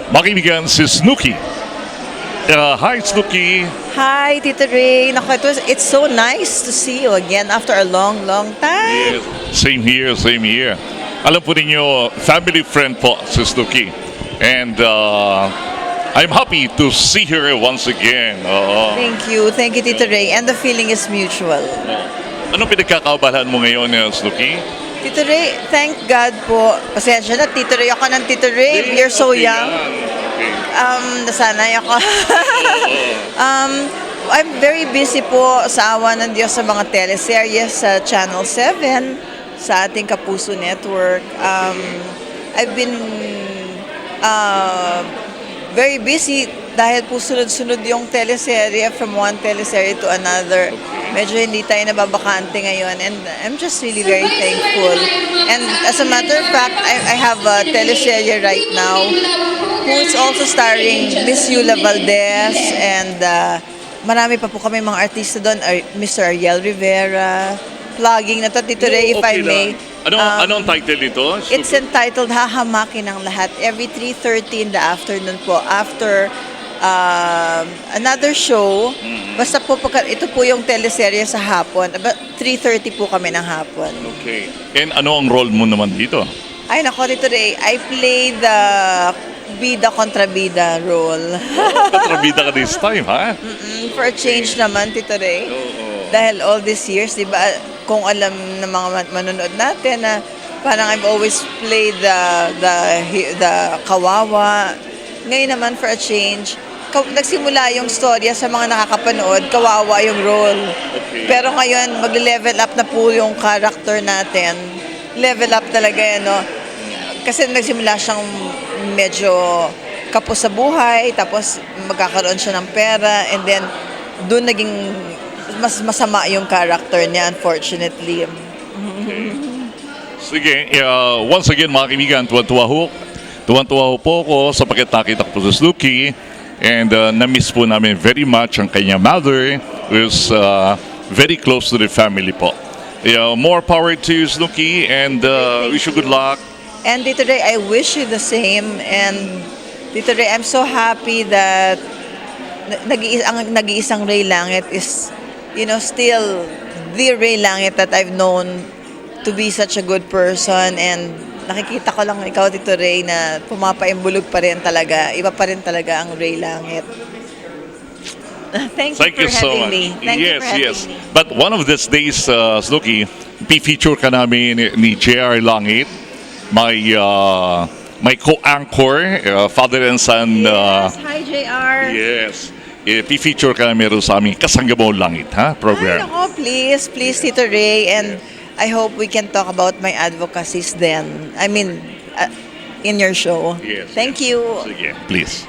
Makibigan si Snooki. Hi, Snooki. Hi, Tita Ray. Naku, it's so nice to see you again after a long, long time. Yes, same here, same here. Alam po ninyo, family friend po si Snooki. And I'm happy to see her once again. Thank you, Tita Ray. And the feeling is mutual. Anong pinagkakaabalahan mo ngayon, Snooki? Tita Ray, thank God po. Pasensya na, Tita Ray. Ako ng Tita Ray. You're so Okay young. yan. Okay. Nasanay ako. I'm very busy po sa awa ng Diyos sa mga teleserye sa Channel 7, sa ating Kapuso Network. I've been very busy dahil po sunod-sunod yung teleserye from one teleserye to another. Medyo hindi tayo nababakante ngayon and I'm just really very thankful. And as a matter of fact, I have a teleserye right now who is also starring Miss Yula Valdez and marami pa po kami mga artista doon, Mr. Ariel Rivera, plugging na to, Tito Ray, if I may. Anong title nito? It's entitled Hahamakin ang Lahat. Every 3:30 in the afternoon po, after another show. Basta po, ito po yung teleserye sa hapon. 3:30 po kami ng hapon. Okay. And ano ang role mo naman dito? Ay, nako, Tito Ray, I play the bida kontra bida role. Katrabida ka this time, ha? For a change naman, Tito Ray. Dahil all these years, di ba, kung alam ng mga manonood natin na parang I've always played the kawawa. Ngayon naman, for a change, nagsimula yung storya sa mga nakakapanood, kawawa yung role. Okay. Pero ngayon, magle-level up na po yung character natin. Level up talaga yan, no? Kasi nagsimula siyang medyo kapos sa buhay, tapos magkakaroon siya ng pera, and then doon naging mas masama yung character niya, unfortunately. Sige, once again mga kaibigan, tuwan-tuwa ho po ako sapagkat nakita ko po sa Snooki and na-miss po namin very much ang kanyang mother who is very close to the family po. More power to you, Snooki, and wish you good luck. And Tito Ray, I wish you the same. And Tito Ray, I'm so happy that ang nag-iisang Ray Langit is, still the Ray Langit that I've known to be such a good person. And nakikita ko lang ikaw, Tito Ray, na pumapaimbulog pa rin talaga. Iba pa rin talaga ang Ray Langit. Thank you for having me. Thank you for having me. But one of these days, Snooki, feature ka namin ni J.R. Langit, my co-anchor, father and son. Yes, hi JR. Yes. Feature ka namin rin sa aming Kasanggabaw Langit, program. Ay, nako, please, Tito Ray. And I hope we can talk about my advocacies then. I mean, in your show. Yes. Thank you. Sige, please.